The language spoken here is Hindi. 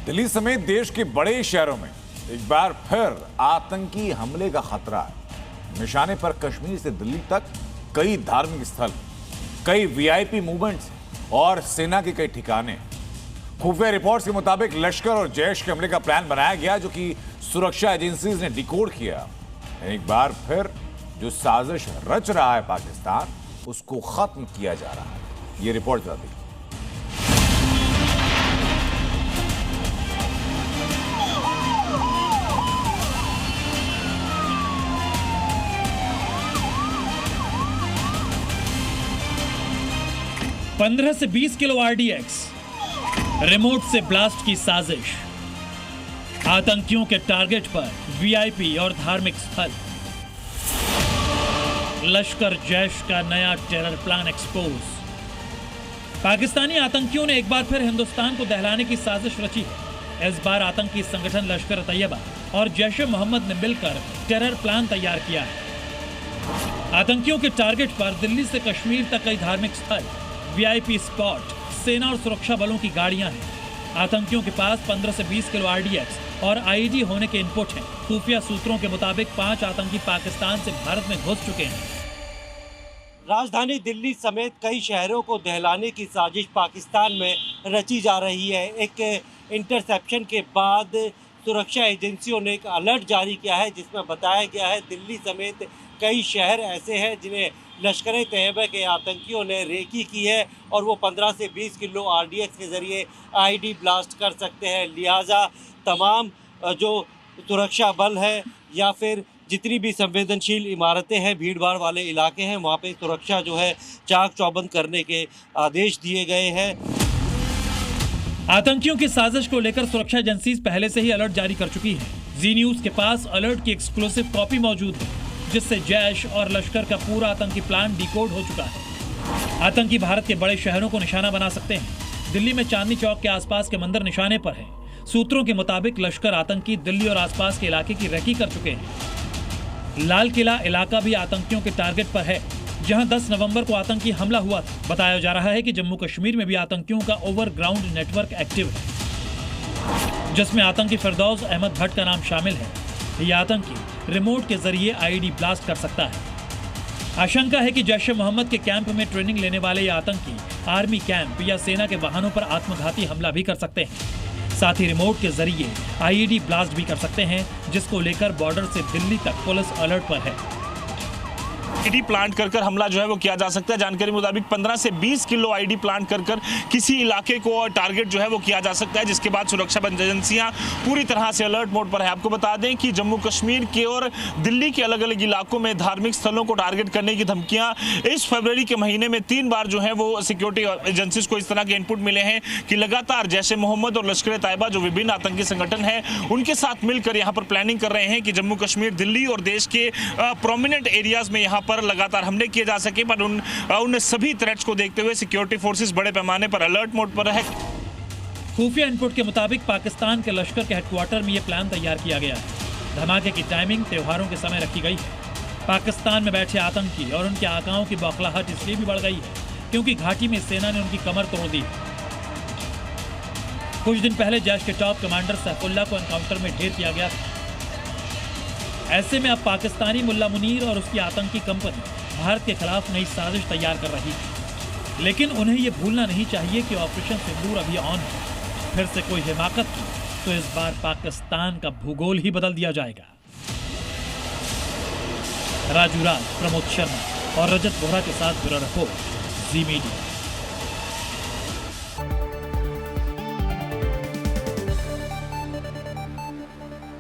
दिल्ली समेत देश के बड़े शहरों में एक बार फिर आतंकी हमले का खतरा है। निशाने पर कश्मीर से दिल्ली तक कई धार्मिक स्थल, कई वीआईपी मूवमेंट्स और सेना के कई ठिकाने। खुफिया रिपोर्ट्स के मुताबिक लश्कर और जैश के हमले का प्लान बनाया गया, जो कि सुरक्षा एजेंसीज ने डिकोड किया। एक बार फिर जो साजिश रच रहा है पाकिस्तान, उसको खत्म किया जा रहा है। ये रिपोर्ट बताती है। पंद्रह से 20 किलो RDX, रिमोट से ब्लास्ट की साजिश, आतंकियों के टारगेट पर वीआईपी और धार्मिक स्थल। लश्कर जैश का नया टेरर प्लान एक्सपोज। पाकिस्तानी आतंकियों ने एक बार फिर हिंदुस्तान को दहलाने की साजिश रची है। इस बार आतंकी संगठन लश्कर तैयबा और जैश-ए-मोहम्मद ने मिलकर टेरर प्लान तैयार किया है। आतंकियों के टारगेट पर दिल्ली से कश्मीर तक कई धार्मिक स्थल, वीआईपी स्पॉट, सेना और सुरक्षा बलों की गाड़ियां हैं। आतंकियों के पास 15 से 20 किलो RDX और IED होने के इनपुट हैं। खुफिया सूत्रों के मुताबिक 5 आतंकी पाकिस्तान से भारत में घुस चुके हैं। राजधानी दिल्ली समेत कई शहरों को दहलाने की साजिश पाकिस्तान में रची जा रही है। एक इंटरसेप्शन के बाद सुरक्षा एजेंसियों ने एक अलर्ट जारी किया है, जिसमें बताया गया है दिल्ली समेत कई शहर ऐसे हैं जिन्हें लश्कर तैयबा के आतंकियों ने रेकी की है और वो 15 से 20 किलो RDX के ज़रिए IED ब्लास्ट कर सकते हैं। लिहाजा तमाम जो सुरक्षा बल है या फिर जितनी भी संवेदनशील इमारतें हैं, भीड़ भाड़ वाले इलाके हैं, वहाँ पे सुरक्षा जो है चाक चौबंद करने के आदेश दिए गए हैं। आतंकियों की साजिश को लेकर सुरक्षा एजेंसीज पहले से ही अलर्ट जारी कर चुकी है। जी न्यूज के पास अलर्ट की एक्सक्लूसिव कॉपी मौजूद है, जिससे जैश और लश्कर का पूरा आतंकी प्लान डिकोड हो चुका है। आतंकी भारत के बड़े शहरों को निशाना बना सकते हैं। दिल्ली में चांदनी चौक के आसपास के मंदिर निशाने पर हैं। सूत्रों के मुताबिक लश्कर आतंकी दिल्ली और आसपास के इलाके की रेकी कर चुके हैं। लाल किला इलाका भी आतंकियों के टारगेट पर है, जहां 10 नवंबर को आतंकी हमला हुआ था। बताया जा रहा है कि जम्मू कश्मीर में भी आतंकियों का ओवरग्राउंड नेटवर्क एक्टिव है, जिसमें आतंकी फिरदौस अहमद भट्ट का नाम शामिल है। यह आतंकी रिमोट के जरिए IED ब्लास्ट कर सकता है। आशंका है कि जैश-ए-मोहम्मद के कैंप में ट्रेनिंग लेने वाले ये आतंकी आर्मी कैंप या सेना के वाहनों पर आत्मघाती हमला भी कर सकते हैं। साथ ही रिमोट के जरिए IED ब्लास्ट भी कर सकते हैं, जिसको लेकर बॉर्डर से दिल्ली तक पुलिस अलर्ट पर है। IED प्लांट कर हमला जो है वो किया जा सकता है। जानकारी मुताबिक 15 से 20 किलो IED प्लांट कर किसी इलाके को टारगेट जो है वो किया जा सकता है, जिसके बाद सुरक्षा एजेंसियां पूरी तरह से अलर्ट मोड पर है। आपको बता दें कि जम्मू कश्मीर के और दिल्ली के अलग अलग इलाकों में धार्मिक स्थलों को टारगेट करने की धमकियां इस फरवरी के महीने में 3 बार जो है वो सिक्योरिटी एजेंसीज को इस तरह के इनपुट मिले हैं कि लगातार जैश-ए-मोहम्मद और लश्कर तैयबा जो विभिन्न आतंकी संगठन है, उनके साथ मिलकर यहाँ पर प्लानिंग कर रहे हैं कि जम्मू कश्मीर, दिल्ली और देश के प्रोमिनेंट एरियाज में यहाँ पर लगातार हमले किए जा सके। पर उन सभी थ्रेट्स को देखते हुए सिक्योरिटी फोर्सेस बड़े पैमाने पर अलर्ट मोड पर है। खुफिया इनपुट के मुताबिक पाकिस्तान के लश्कर के हेडक्वार्टर में यह प्लान तैयार किया गया है। धमाके की टाइमिंग त्योहारों के समय रखी गई है। पाकिस्तान में बैठे आतंकी और उनके आकाओं की बौखलाहट इसलिए भी बढ़ गई है क्योंकि घाटी में सेना ने उनकी कमर तोड़ दी। कुछ दिन पहले जैश के टॉप कमांडर सैफुल्लाह को एनकाउंटर में ढेर किया गया था। ऐसे में अब पाकिस्तानी मुल्ला मुनीर और उसकी आतंकी कंपनी भारत के खिलाफ नई साजिश तैयार कर रही है। लेकिन उन्हें यह भूलना नहीं चाहिए कि ऑपरेशन सिंदूर अभी ऑन है। फिर से कोई हिमाकत की तो इस बार पाकिस्तान का भूगोल ही बदल दिया जाएगा। राजू राज, प्रमोद शर्मा और रजत बोहरा के साथ ब्यूरो रिपोर्ट, जी मीडिया।